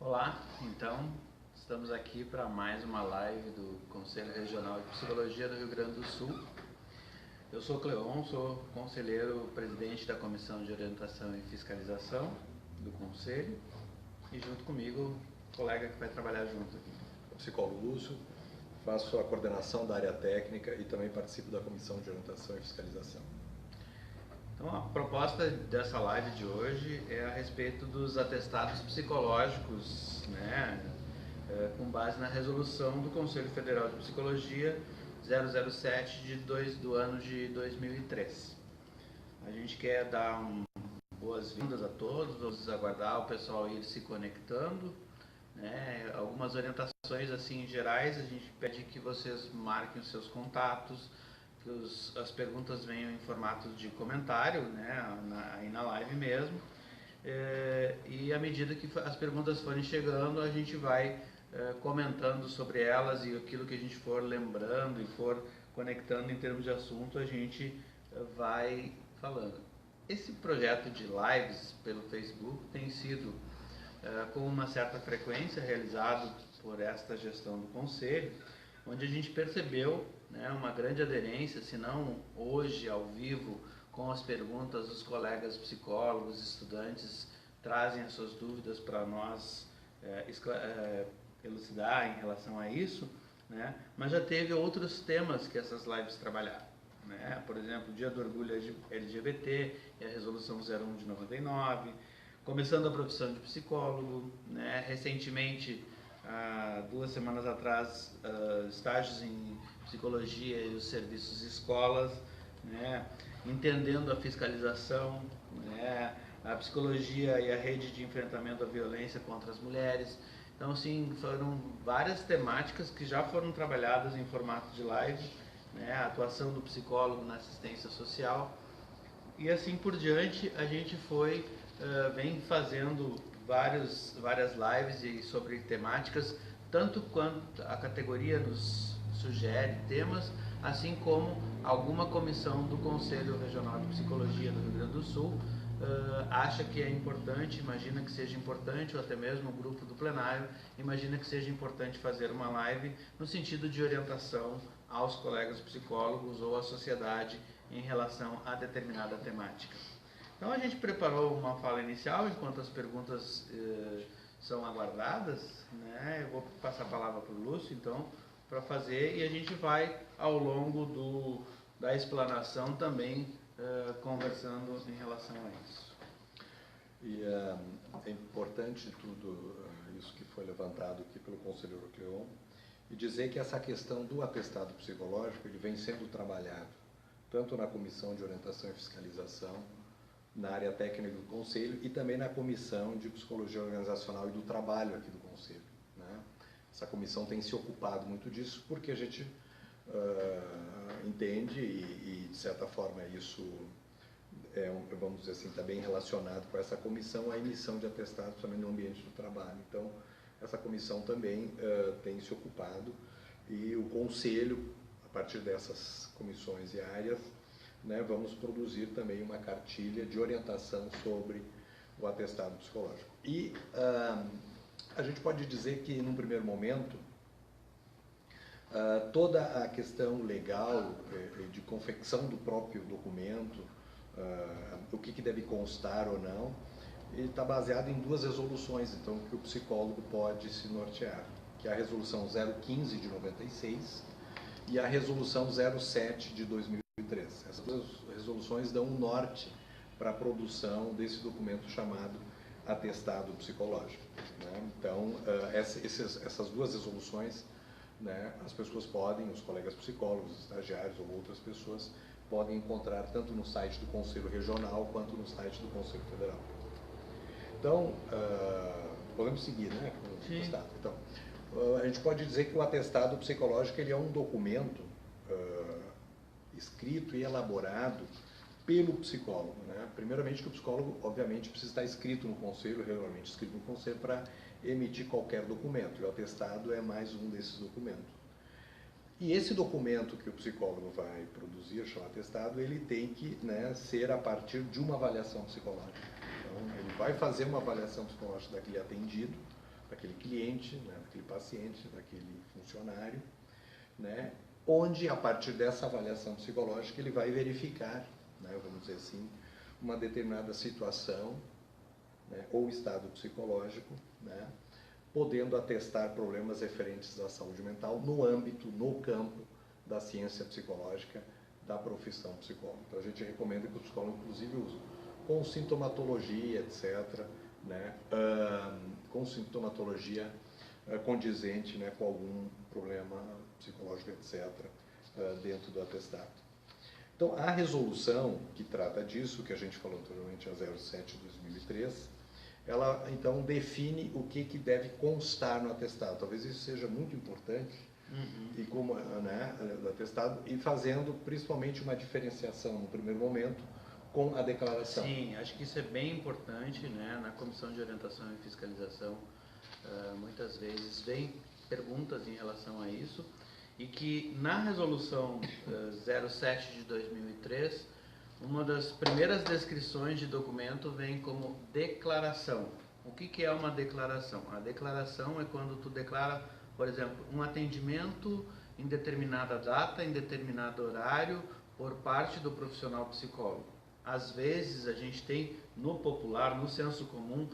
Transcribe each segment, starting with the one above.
Olá, então estamos aqui para mais uma live do Conselho Regional de Psicologia do Rio Grande do Sul. Eu sou Cleon, sou conselheiro presidente da Comissão de Orientação e Fiscalização do Conselho e junto comigo o colega que vai trabalhar junto aqui. Psicólogo Lúcio, faço a coordenação da área técnica e também participo da Comissão de Orientação e Fiscalização. Então a proposta dessa live de hoje é a respeito dos atestados psicológicos, com base na resolução do Conselho Federal de Psicologia 007 do ano de 2003. A gente quer dar boas-vindas a todos, vamos aguardar o pessoal ir se conectando. Algumas orientações assim gerais, a gente pede que vocês marquem os seus contatos, que as perguntas venham em formato de comentário, aí na live mesmo, e à medida que as perguntas forem chegando, a gente vai comentando sobre elas e aquilo que a gente for lembrando e for conectando em termos de assunto, a gente vai falando. Esse projeto de lives pelo Facebook tem sido com uma certa frequência realizado por esta gestão do Conselho, onde a gente percebeu uma grande aderência, se não hoje ao vivo, com as perguntas dos colegas psicólogos, estudantes, trazem as suas dúvidas para nós elucidar em relação a isso, mas já teve outros temas que essas lives trabalharam. Por exemplo, o Dia do Orgulho LGBT e a Resolução 01 de 99, começando a profissão de psicólogo, recentemente, há 2 semanas atrás, estágios em psicologia e os serviços escolas, entendendo a fiscalização, a psicologia e a rede de enfrentamento à violência contra as mulheres. Então, sim, foram várias temáticas que já foram trabalhadas em formato de live, a atuação do psicólogo na assistência social, e assim por diante a gente vem fazendo várias lives e sobre temáticas, tanto quanto a categoria nos sugere temas, assim como alguma comissão do Conselho Regional de Psicologia do Rio Grande do Sul acha que é importante, imagina que seja importante, ou até mesmo o grupo do plenário imagina que seja importante fazer uma live no sentido de orientação aos colegas psicólogos ou à sociedade em relação a determinada temática. Então a gente preparou uma fala inicial enquanto as perguntas são aguardadas, Eu vou passar a palavra para o Lúcio, então, para fazer, e a gente vai ao longo da explanação também conversando em relação a isso. E é importante tudo isso que foi levantado aqui pelo conselheiro Cleon, e dizer que essa questão do atestado psicológico ele vem sendo trabalhado tanto na Comissão de Orientação e Fiscalização, na área técnica do Conselho e também na Comissão de Psicologia Organizacional e do Trabalho aqui do Conselho. Essa comissão tem se ocupado muito disso porque a gente entende e de certa forma isso vamos dizer assim, está bem relacionado com essa comissão, a emissão de atestados também no ambiente do trabalho. Então, essa comissão também tem se ocupado e o Conselho, a partir dessas comissões e áreas, vamos produzir também uma cartilha de orientação sobre o atestado psicológico. E a gente pode dizer que, num primeiro momento, toda a questão legal de confecção do próprio documento, o que deve constar ou não, ele está baseado em 2 resoluções, então, que o psicólogo pode se nortear, que é a Resolução 015 de 96 e a Resolução 07 de 2003. Essas 2 resoluções dão um norte para a produção desse documento chamado atestado psicológico. Então, essas 2 resoluções, as pessoas podem, os colegas psicólogos, estagiários ou outras pessoas, podem encontrar tanto no site do Conselho Regional quanto no site do Conselho Federal. Então, podemos seguir, com o atestado. Então, a gente pode dizer que o atestado psicológico ele é um documento escrito e elaborado pelo psicólogo. Primeiramente que o psicólogo, obviamente, precisa estar escrito no Conselho, regularmente escrito no Conselho, para emitir qualquer documento, e o atestado é mais um desses documentos. E esse documento que o psicólogo vai produzir, chamado atestado, ele tem que ser a partir de uma avaliação psicológica. Então, ele vai fazer uma avaliação psicológica daquele atendido, daquele cliente, né, daquele paciente, daquele funcionário, né, onde a partir dessa avaliação psicológica ele vai verificar, né, vamos dizer assim, uma determinada situação, né, ou estado psicológico, né, podendo atestar problemas referentes à saúde mental no âmbito, no campo da ciência psicológica, da profissão psicólogo. Então a gente recomenda que o psicólogo inclusive use com sintomatologia, etc., né, com sintomatologia condizente, né, com algum problema psicológico, etc., dentro do atestado. Então, a resolução que trata disso, que a gente falou anteriormente, a 07/2003, ela, então, define o que deve constar no atestado. Talvez isso seja muito importante, e como, né, do atestado, e fazendo, principalmente, uma diferenciação, no primeiro momento, com a declaração. Sim, acho que isso é bem importante, né? Na Comissão de Orientação e Fiscalização, muitas vezes vem perguntas em relação a isso, e que na resolução 07/2003, uma das primeiras descrições de documento vem como declaração. O que é uma declaração? A declaração é quando tu declara, por exemplo, um atendimento em determinada data, em determinado horário, por parte do profissional psicólogo. Às vezes a gente tem no popular, no senso comum,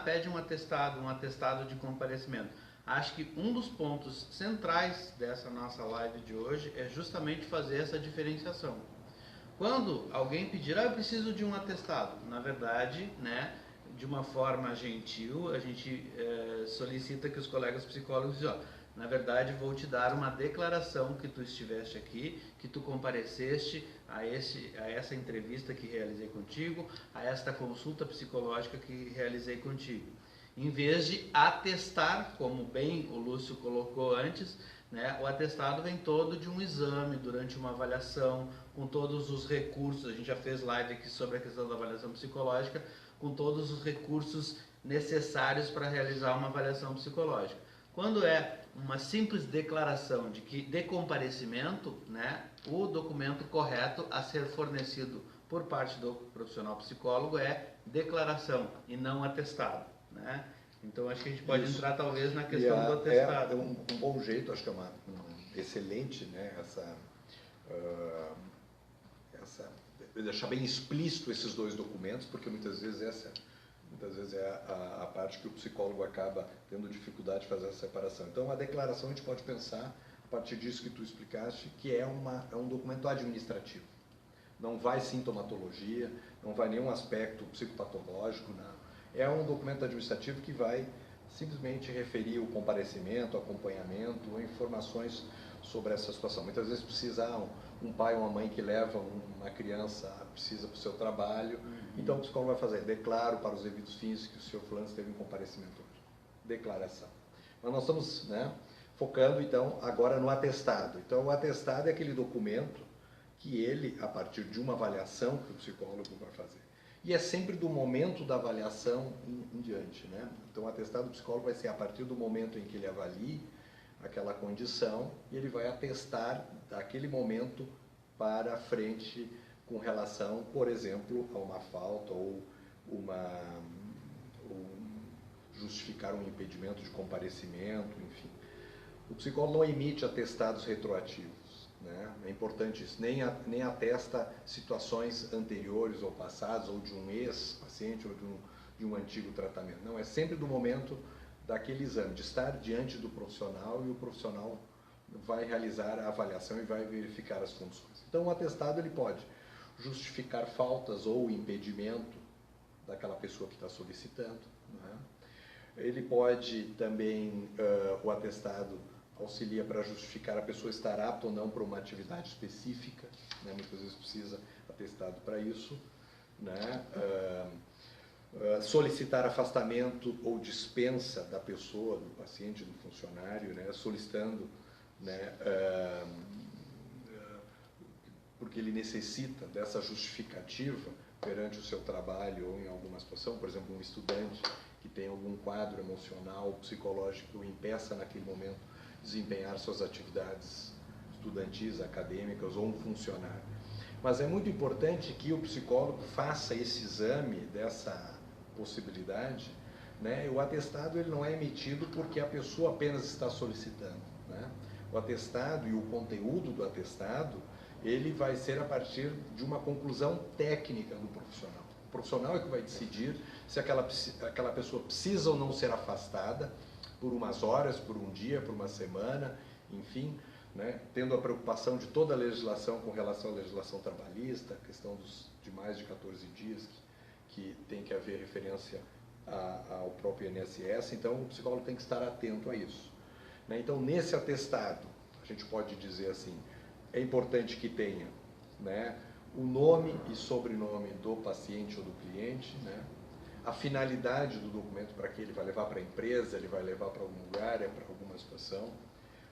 pede um atestado de comparecimento. Acho que um dos pontos centrais dessa nossa live de hoje é justamente fazer essa diferenciação. Quando alguém pedir, eu preciso de um atestado, na verdade, né, de uma forma gentil, a gente solicita que os colegas psicólogos dizem, na verdade, vou te dar uma declaração que tu estiveste aqui, que tu compareceste a essa entrevista que realizei contigo, a esta consulta psicológica que realizei contigo. Em vez de atestar, como bem o Lúcio colocou antes, né, o atestado vem todo de um exame, durante uma avaliação, com todos os recursos. A gente já fez live aqui sobre a questão da avaliação psicológica, com todos os recursos necessários para realizar uma avaliação psicológica. Quando é uma simples declaração de comparecimento, né, o documento correto a ser fornecido por parte do profissional psicólogo é declaração e não atestado, né? Então acho que a gente pode entrar talvez na questão do atestado. É um bom jeito, acho que é uma excelente, né, deixar bem explícito esses dois documentos, porque muitas vezes é a parte que o psicólogo acaba tendo dificuldade de fazer essa separação. Então, a declaração a gente pode pensar, a partir disso que tu explicaste, que é um documento administrativo. Não vai sintomatologia, não vai nenhum aspecto psicopatológico, não. É um documento administrativo que vai simplesmente referir o comparecimento, o acompanhamento, informações sobre essa situação. Muitas vezes precisa um pai ou uma mãe que leva uma criança, precisa para o seu trabalho, então o psicólogo vai fazer, declaro para os devidos fins que o senhor fulano teve um comparecimento hoje. Declaração. Mas nós estamos, né, focando então agora no atestado. Então o atestado é aquele documento que ele, a partir de uma avaliação que o psicólogo vai fazer. E é sempre do momento da avaliação em diante, né? Então o atestado do psicólogo vai ser a partir do momento em que ele avalie aquela condição e ele vai atestar daquele momento para frente com relação, por exemplo, a uma falta ou justificar um impedimento de comparecimento, enfim. O psicólogo não emite atestados retroativos, né? É importante isso, nem atesta situações anteriores ou passadas, ou de um ex-paciente ou de um antigo tratamento. Não, é sempre do momento daquele exame, de estar diante do profissional, e o profissional vai realizar a avaliação e vai verificar as condições. Então, o atestado ele pode justificar faltas ou impedimento daquela pessoa que está solicitando, né? Ele pode também, o atestado auxilia para justificar a pessoa estar apta ou não para uma atividade específica, né? Muitas vezes precisa atestado para isso, né? Solicitar afastamento ou dispensa da pessoa, do paciente, do funcionário, né? Solicitando, né, porque ele necessita dessa justificativa perante o seu trabalho ou em alguma situação, por exemplo, um estudante que tem algum quadro emocional, psicológico que o impeça naquele momento desempenhar suas atividades estudantis, acadêmicas, ou um funcionário. Mas é muito importante que o psicólogo faça esse exame dessa possibilidade né? O atestado ele não é emitido porque a pessoa apenas está solicitando, né? O atestado e o conteúdo do atestado, ele vai ser a partir de uma conclusão técnica do profissional. O profissional é que vai decidir se aquela pessoa precisa ou não ser afastada por umas horas, por um dia, por uma semana, enfim, né? Tendo a preocupação de toda a legislação com relação à legislação trabalhista, a questão de mais de 14 dias, que tem que haver referência ao próprio INSS, então o psicólogo tem que estar atento a isso, né? Então, nesse atestado, a gente pode dizer assim, é importante que tenha, né, o nome e sobrenome do paciente ou do cliente, né, a finalidade do documento, para que ele vai levar para a empresa, ele vai levar para algum lugar, é para alguma situação,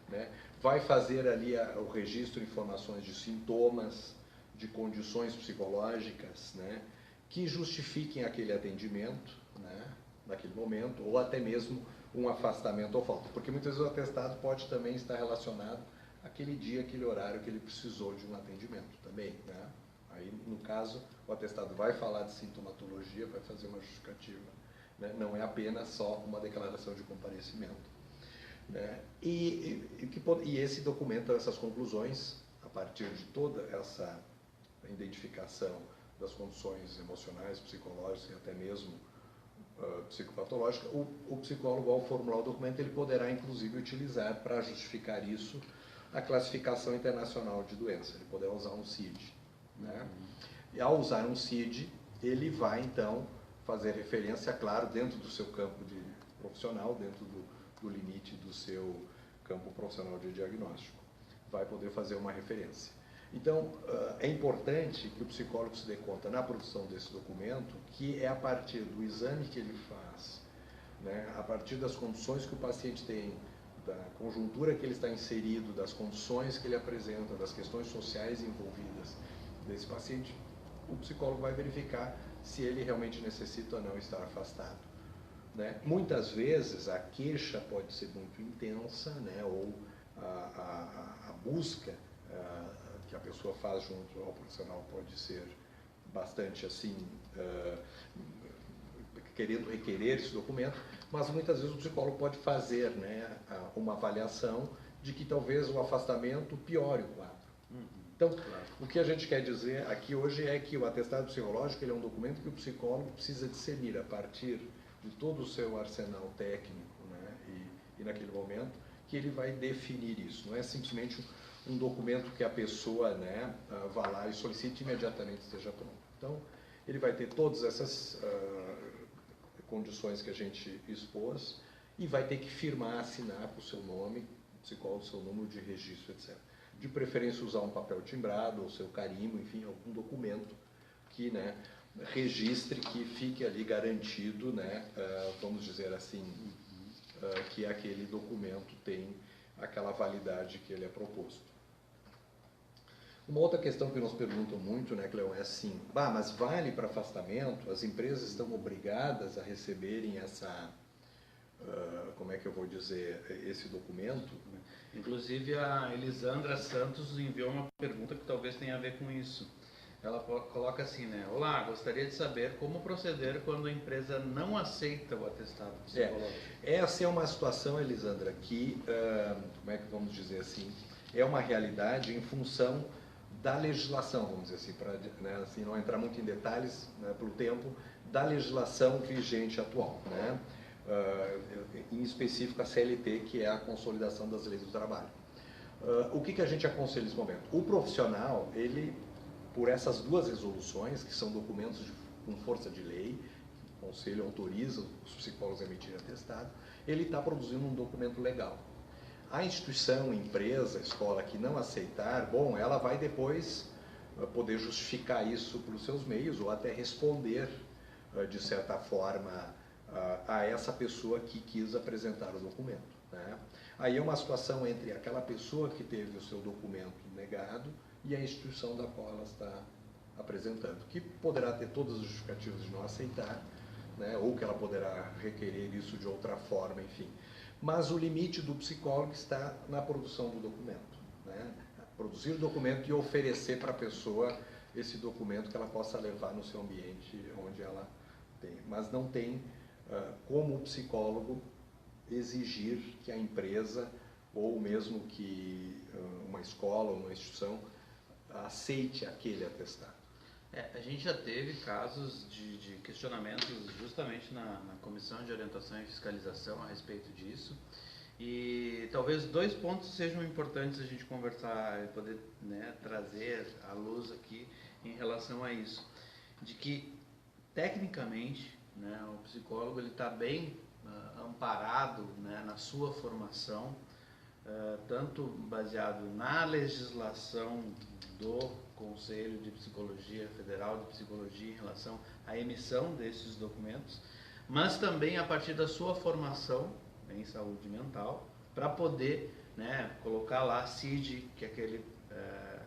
né, vai fazer ali o registro de informações de sintomas, de condições psicológicas, né, que justifiquem aquele atendimento, né, naquele momento, ou até mesmo um afastamento ou falta, porque muitas vezes o atestado pode também estar relacionado àquele dia, aquele horário que ele precisou de um atendimento também, né? Aí, no caso, o atestado vai falar de sintomatologia, vai fazer uma justificativa, né? Não é apenas só uma declaração de comparecimento, né? E esse documento, essas conclusões, a partir de toda essa identificação das condições emocionais, psicológicas e até mesmo psicopatológica, o psicólogo, ao formular o documento, ele poderá, inclusive, utilizar para justificar isso a classificação internacional de doença. Ele poderá usar um CID, né? E ao usar um CID, ele vai, então, fazer referência, claro, dentro do seu campo de profissional, dentro do limite do seu campo profissional de diagnóstico. Vai poder fazer uma referência. Então, é importante que o psicólogo se dê conta, na produção desse documento, que é a partir do exame que ele faz, né, a partir das condições que o paciente tem, da conjuntura que ele está inserido, das condições que ele apresenta, das questões sociais envolvidas desse paciente, o psicólogo vai verificar se ele realmente necessita ou não estar afastado, né? Muitas vezes a queixa pode ser muito intensa, né, ou a busca que a pessoa faz junto ao profissional pode ser bastante assim, querendo requerer esse documento, mas muitas vezes o psicólogo pode fazer, né, uma avaliação de que talvez o afastamento piore o quadro. Então, o que a gente quer dizer aqui hoje é que o atestado psicológico ele é um documento que o psicólogo precisa discernir a partir de todo o seu arsenal técnico, né, e naquele momento que ele vai definir isso. Não é simplesmente um documento que a pessoa, né, vá lá e solicite e imediatamente esteja pronto. Então, ele vai ter todas essas condições que a gente expôs e vai ter que firmar, assinar com o seu nome, psicólogo, seu número de registro, etc. De preferência usar um papel timbrado, ou seu carimbo, enfim, algum documento que, né, registre, que fique ali garantido, né, vamos dizer assim, que aquele documento tem aquela validade que ele é proposto. Uma outra questão que nos perguntam muito, né, Cleo, é assim, mas vale para afastamento? As empresas estão obrigadas a receberem essa, como é que eu vou dizer, esse documento? Inclusive a Elisandra Santos enviou uma pergunta que talvez tenha a ver com isso. Ela coloca assim, né? Olá, gostaria de saber como proceder quando a empresa não aceita o atestado psicológico. Essa é uma situação, Elisandra, que, como é que vamos dizer assim, é uma realidade em função da legislação, vamos dizer assim, para, né, assim, não entrar muito em detalhes, né, pelo tempo, da legislação vigente atual, né? Em específico a CLT, que é a consolidação das leis do trabalho. O que a gente aconselha nesse momento? O profissional, ele, por essas duas resoluções, que são documentos com força de lei, o Conselho autoriza os psicólogos a emitirem atestado, ele está produzindo um documento legal. A instituição, empresa, escola que não aceitar, bom, ela vai depois poder justificar isso pelos seus meios ou até responder, de certa forma, a essa pessoa que quis apresentar o documento, né? Aí é uma situação entre aquela pessoa que teve o seu documento negado e a instituição da qual ela está apresentando, que poderá ter todas as justificativas de não aceitar, né? Ou que ela poderá requerer isso de outra forma, enfim. Mas o limite do psicólogo está na produção do documento, né? Produzir o documento e oferecer para a pessoa esse documento que ela possa levar no seu ambiente onde ela tem. Mas não tem como psicólogo, exigir que a empresa, ou mesmo que uma escola, uma instituição, aceite aquele atestado. A gente já teve casos de questionamentos justamente na Comissão de Orientação e Fiscalização a respeito disso. E talvez 2 pontos sejam importantes a gente conversar e poder, né, trazer à luz aqui em relação a isso. De que, tecnicamente, né, o psicólogo está bem amparado, né, na sua formação, tanto baseado na legislação do Conselho de Psicologia Federal de Psicologia em relação à emissão desses documentos, mas também a partir da sua formação em saúde mental, para poder, né, colocar lá a CID que aquele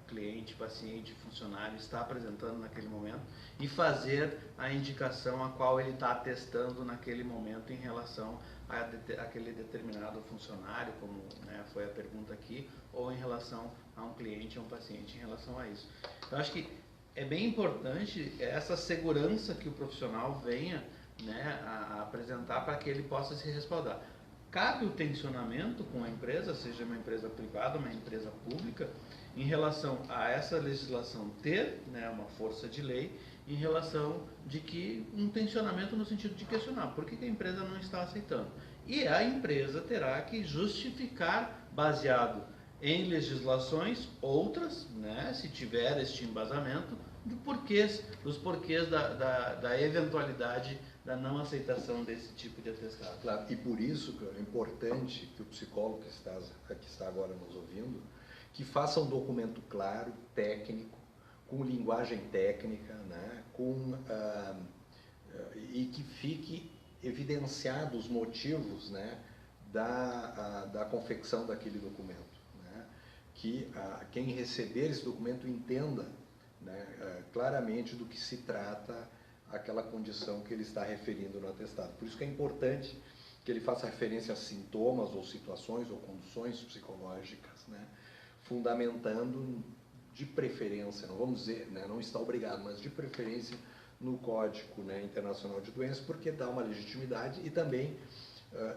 cliente, paciente, funcionário está apresentando naquele momento e fazer a indicação a qual ele está atestando naquele momento em relação àquele determinado funcionário, como, né, foi a pergunta aqui, ou em relação a um cliente, a um paciente, em relação a isso. Então, acho que é bem importante essa segurança que o profissional venha, né, a apresentar para que ele possa se respaldar. Cabe o tensionamento com a empresa, seja uma empresa privada, uma empresa pública, em relação a essa legislação ter, né, uma força de lei, em relação de que um tensionamento no sentido de questionar por que a empresa não está aceitando. E a empresa terá que justificar, baseado em legislações outras, né, se tiver este embasamento, dos porquês da eventualidade da não aceitação desse tipo de atestado. Claro, e por isso é importante que o psicólogo que está agora nos ouvindo, que faça um documento claro, técnico, com linguagem técnica, né, e que fique evidenciado os motivos, né, da confecção daquele documento. Né, que quem receber esse documento entenda, né, claramente do que se trata aquela condição que ele está referindo no atestado. Por isso que é importante que ele faça referência a sintomas ou situações ou condições psicológicas, né, fundamentando de preferência, não vamos dizer, né, não está obrigado, mas de preferência no Código, né, Internacional de Doenças, porque dá uma legitimidade e também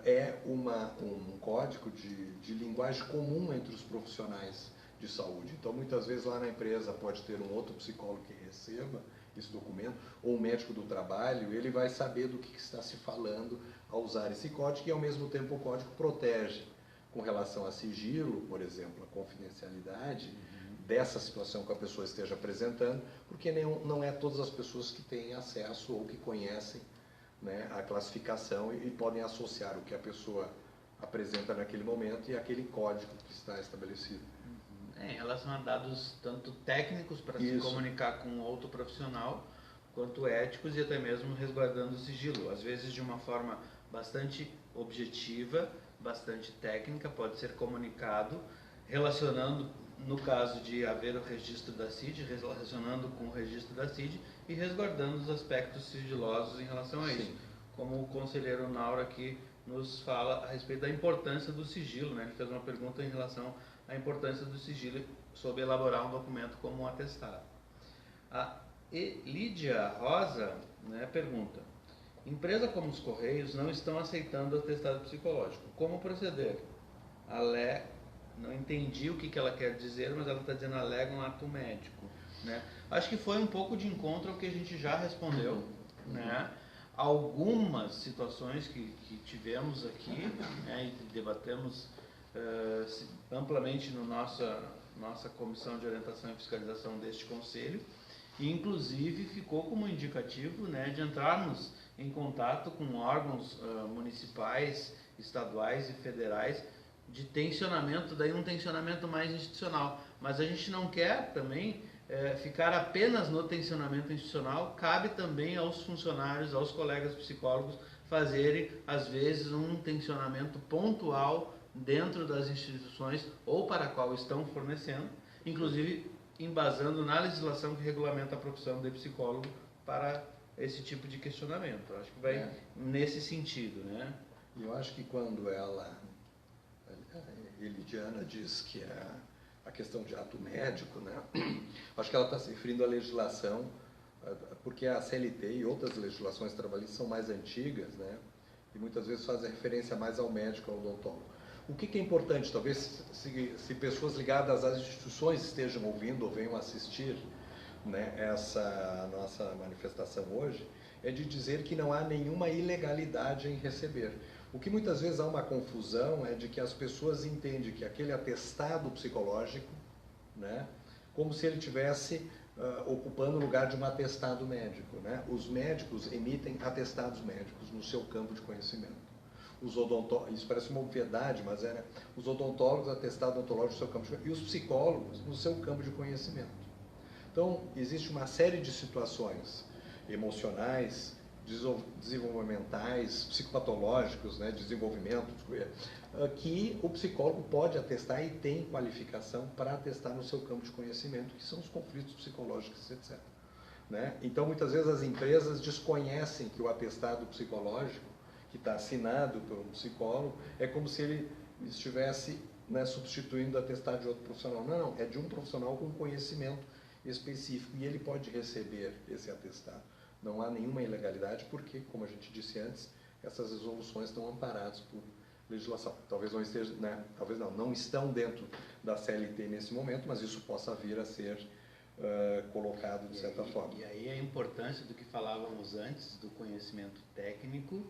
é um código de linguagem comum entre os profissionais de saúde. Então, muitas vezes lá na empresa pode ter um outro psicólogo que receba esse documento, ou um médico do trabalho, ele vai saber do que está se falando ao usar esse código, e ao mesmo tempo o código protege com relação a sigilo, por exemplo, a confidencialidade dessa situação que a pessoa esteja apresentando, porque não é todas as pessoas que têm acesso ou que conhecem, né, a classificação e podem associar o que a pessoa apresenta naquele momento e aquele código que está estabelecido. Em relação a dados tanto técnicos para se comunicar com outro profissional, quanto éticos e até mesmo resguardando o sigilo. Às vezes de uma forma bastante objetiva, bastante técnica, pode ser comunicado, relacionando, no caso de haver o registro da CID, relacionando com o registro da CID e resguardando os aspectos sigilosos em relação a isso. Como o conselheiro Nauro aqui nos fala a respeito da importância do sigilo, né? Ele fez uma pergunta em relação à importância do sigilo sobre elaborar um documento como um atestado. A Lídia Rosa, né, pergunta: empresa como os Correios não estão aceitando o atestado psicológico. Como proceder? Não entendi o que ela quer dizer, mas ela está dizendo alega um ato médico. Né? Acho que foi um pouco de encontro ao que a gente já respondeu. Né? Algumas situações que tivemos aqui, né, e debatemos amplamente no nossa Comissão de Orientação e Fiscalização deste Conselho, e inclusive ficou como indicativo, né, de entrarmos em contato com órgãos municipais, estaduais e federais de tensionamento, daí um tensionamento mais institucional. Mas a gente não quer também ficar apenas no tensionamento institucional, cabe também aos funcionários, aos colegas psicólogos fazerem, às vezes, um tensionamento pontual dentro das instituições ou para a qual estão fornecendo, inclusive embasando na legislação que regulamenta a profissão de psicólogo para esse tipo de questionamento. Eu acho que vai nesse sentido, né? Eu acho que quando a Elidiana diz que é a questão de ato médico, né? Acho que ela está se referindo à legislação, porque a CLT e outras legislações trabalhistas são mais antigas, né? e muitas vezes fazem referência mais ao médico, ao odontólogo. O que é importante, talvez se pessoas ligadas às instituições estejam ouvindo ou venham assistir, né, essa nossa manifestação hoje, é de dizer que não há nenhuma ilegalidade em receber. O que muitas vezes há uma confusão é de que as pessoas entendem que aquele atestado psicológico, né, como se ele tivesse ocupando o lugar de um atestado médico, né? Os médicos emitem atestados médicos no seu campo de conhecimento. Os odontólogos, isso parece uma obviedade, mas os odontólogos atestado odontológico no seu campo de conhecimento, e os psicólogos no seu campo de conhecimento. Então, existe uma série de situações emocionais, desenvolvimentais, psicopatológicos, né, desenvolvimento, que o psicólogo pode atestar e tem qualificação para atestar no seu campo de conhecimento, que são os conflitos psicológicos, etc. Né? Então, muitas vezes as empresas desconhecem que o atestado psicológico, que está assinado por um psicólogo, é como se ele estivesse, né, substituindo o atestado de outro profissional. Não, é de um profissional com conhecimento específico, e ele pode receber esse atestado. Não há nenhuma ilegalidade, porque, como a gente disse antes, essas resoluções estão amparadas por legislação. Talvez não esteja, né? Talvez não estão dentro da CLT nesse momento, mas isso possa vir a ser colocado de certa forma. E aí a importância do que falávamos antes, do conhecimento técnico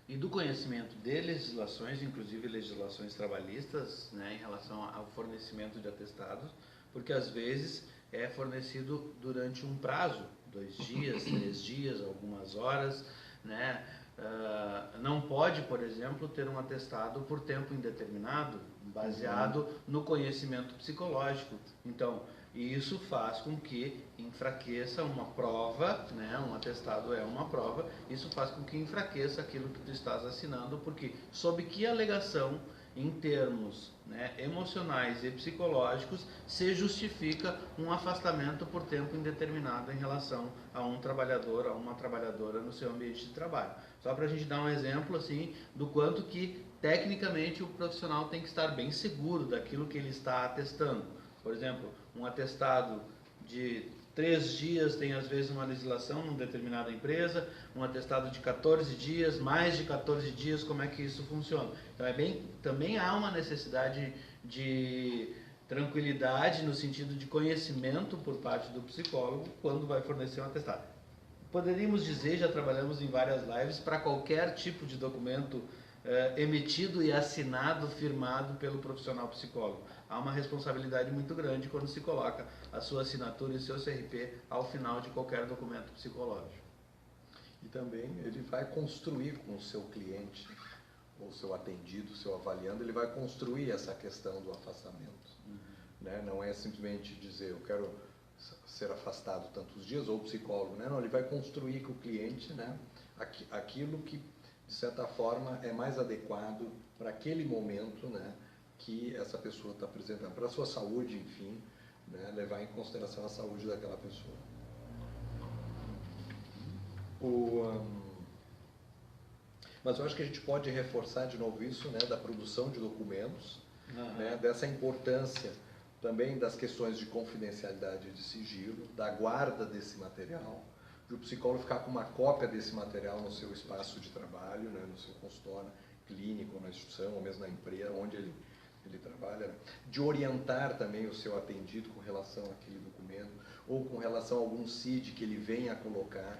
e do conhecimento de legislações, inclusive legislações trabalhistas, né, em relação ao fornecimento de atestados, porque às vezes é fornecido durante um prazo, 2 dias, 3 dias, algumas horas, né? Não pode, por exemplo, ter um atestado por tempo indeterminado, baseado no conhecimento psicológico. Então, isso faz com que enfraqueça uma prova, né? Um atestado é uma prova, isso faz com que enfraqueça aquilo que tu estás assinando, porque sob que alegação, em termos, né, emocionais e psicológicos, se justifica um afastamento por tempo indeterminado em relação a um trabalhador, a uma trabalhadora no seu ambiente de trabalho. Só para a gente dar um exemplo assim do quanto que tecnicamente o profissional tem que estar bem seguro daquilo que ele está atestando. Por exemplo, um atestado de 3 dias tem às vezes uma legislação numa determinada empresa, um atestado de 14 dias, mais de 14 dias, como é que isso funciona? Então também há uma necessidade de tranquilidade no sentido de conhecimento por parte do psicólogo quando vai fornecer um atestado. Poderíamos dizer, já trabalhamos em várias lives, para qualquer tipo de documento emitido e assinado, firmado pelo profissional psicólogo. Há uma responsabilidade muito grande quando se coloca a sua assinatura e o seu CRP ao final de qualquer documento psicológico. E também ele vai construir com o seu cliente, ou seu atendido, seu avaliando, ele vai construir essa questão do afastamento. Né? Não é simplesmente dizer, eu quero ser afastado tantos dias, ou o psicólogo, né? Não, ele vai construir com o cliente, né, aquilo que, de certa forma, é mais adequado para aquele momento, né, que essa pessoa está apresentando, para a sua saúde, enfim, né, levar em consideração a saúde daquela pessoa. Mas eu acho que a gente pode reforçar de novo isso, né, da produção de documentos, né, dessa importância também das questões de confidencialidade e de sigilo, da guarda desse material, de o psicólogo ficar com uma cópia desse material no seu espaço de trabalho, né, no seu consultório clínico, na instituição, ou mesmo na empresa onde ele trabalha, né, de orientar também o seu atendido com relação àquele documento, ou com relação a algum CID que ele venha a colocar,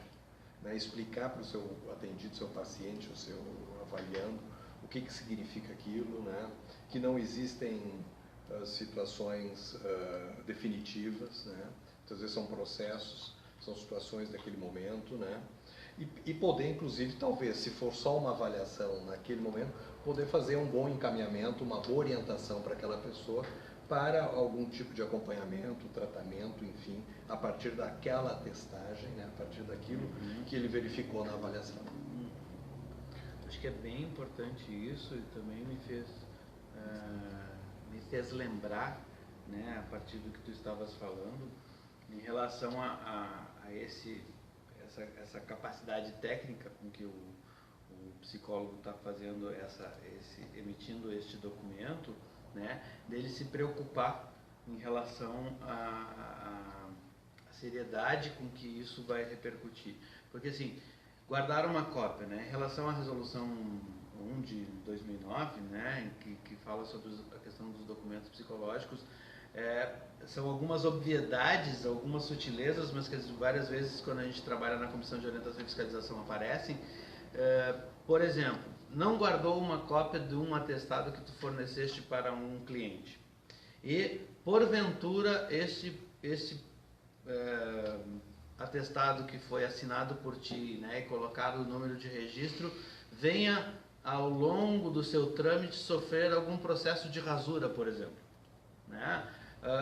né, explicar para o seu atendido, seu paciente, o seu avaliando, o que significa aquilo, né, que não existem situações definitivas, né, muitas vezes são processos, são situações daquele momento, né, e poder, inclusive, talvez, se for só uma avaliação naquele momento, poder fazer um bom encaminhamento, uma boa orientação para aquela pessoa, para algum tipo de acompanhamento, tratamento, enfim, a partir daquela testagem, né, a partir daquilo que ele verificou na avaliação. Acho que é bem importante isso, e também me fez lembrar, né, a partir do que tu estavas falando, em relação a essa capacidade técnica com que o psicólogo está fazendo emitindo este documento, né, dele se preocupar em relação à seriedade com que isso vai repercutir. Porque assim, guardar uma cópia, né? Em relação à resolução 1 de 2009, né, que fala sobre a questão dos documentos psicológicos, são algumas obviedades, algumas sutilezas, mas que várias vezes quando a gente trabalha na Comissão de Orientação e Fiscalização aparecem. Por exemplo, não guardou uma cópia de um atestado que tu forneceste para um cliente. E, porventura, este atestado que foi assinado por ti, né, e colocado o número de registro, venha, ao longo do seu trâmite, sofrer algum processo de rasura, por exemplo. Né?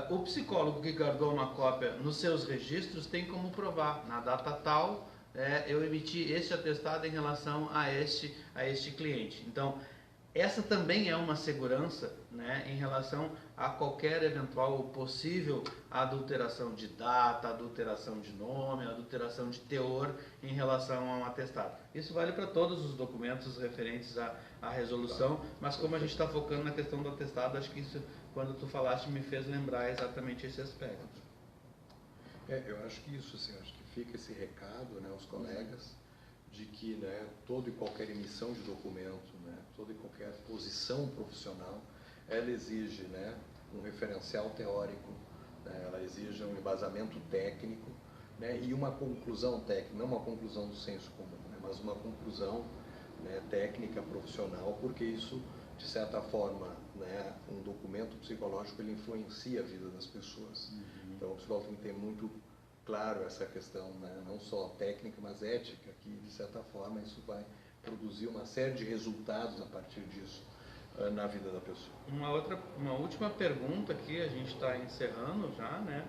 O psicólogo que guardou uma cópia nos seus registros tem como provar, na data tal, eu emiti este atestado em relação a este cliente. Então, essa também é uma segurança, né, em relação a qualquer eventual ou possível adulteração de data, adulteração de nome, adulteração de teor em relação a um atestado. Isso vale para todos os documentos referentes à resolução, mas como a gente está focando na questão do atestado, acho que isso, quando tu falaste, me fez lembrar exatamente esse aspecto. Eu acho que isso, assim, acho que fica esse recado, né, aos colegas, de que, né, toda e qualquer emissão de documento, né, toda e qualquer posição profissional, ela exige, né, um referencial teórico, né, ela exige um embasamento técnico, né, e uma conclusão técnica, não uma conclusão do senso comum, né, mas uma conclusão, né, técnica, profissional, porque isso, de certa forma, né, um documento psicológico, ele influencia a vida das pessoas. Então, o psicólogo tem que ter muito claro essa questão, né, não só técnica, mas ética, que de certa forma isso vai produzir uma série de resultados a partir disso na vida da pessoa. Uma última pergunta aqui, a gente está encerrando já, né?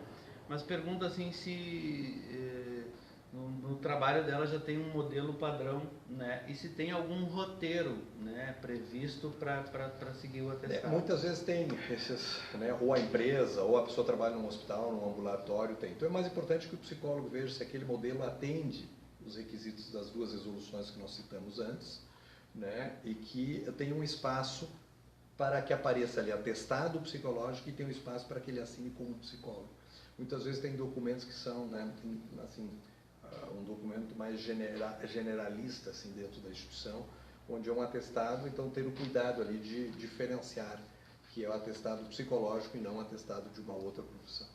Mas pergunta assim se no trabalho dela já tem um modelo padrão, né? E se tem algum roteiro, né, previsto para seguir o atestado. Muitas vezes tem esses, né, ou a empresa, ou a pessoa trabalha num hospital, num ambulatório, tem. Então é mais importante que o psicólogo veja se aquele modelo atende os requisitos das duas resoluções que nós citamos antes, né, e que tenha um espaço para que apareça ali atestado psicológico e tenha um espaço para que ele assine como psicólogo. Muitas vezes tem documentos que são, né, assim, um documento mais generalista, assim, dentro da instituição, onde é um atestado, então ter o cuidado ali de diferenciar que é o atestado psicológico e não um atestado de uma outra profissão.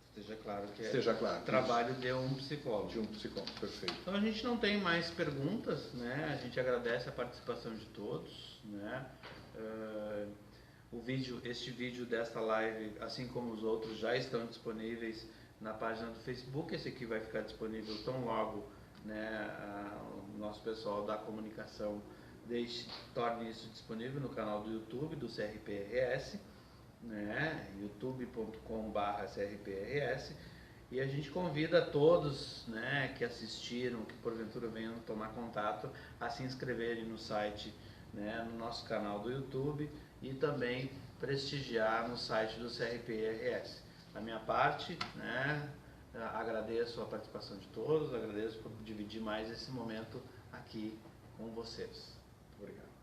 Esteja claro que claro, trabalho de um psicólogo. De um psicólogo, perfeito. Então a gente não tem mais perguntas, né? A gente agradece a participação de todos, né? Este vídeo desta live, assim como os outros, já estão disponíveis na página do Facebook. Esse aqui vai ficar disponível tão logo, né, o nosso pessoal da comunicação torne isso disponível no canal do YouTube do CRPRS, né, youtube.com/CRPRS, e a gente convida a todos, né, que assistiram, que porventura venham tomar contato, a se inscreverem no site, né, no nosso canal do YouTube, e também prestigiar no site do CRPRS. Da minha parte, né, agradeço a participação de todos, agradeço por dividir mais esse momento aqui com vocês. Obrigado.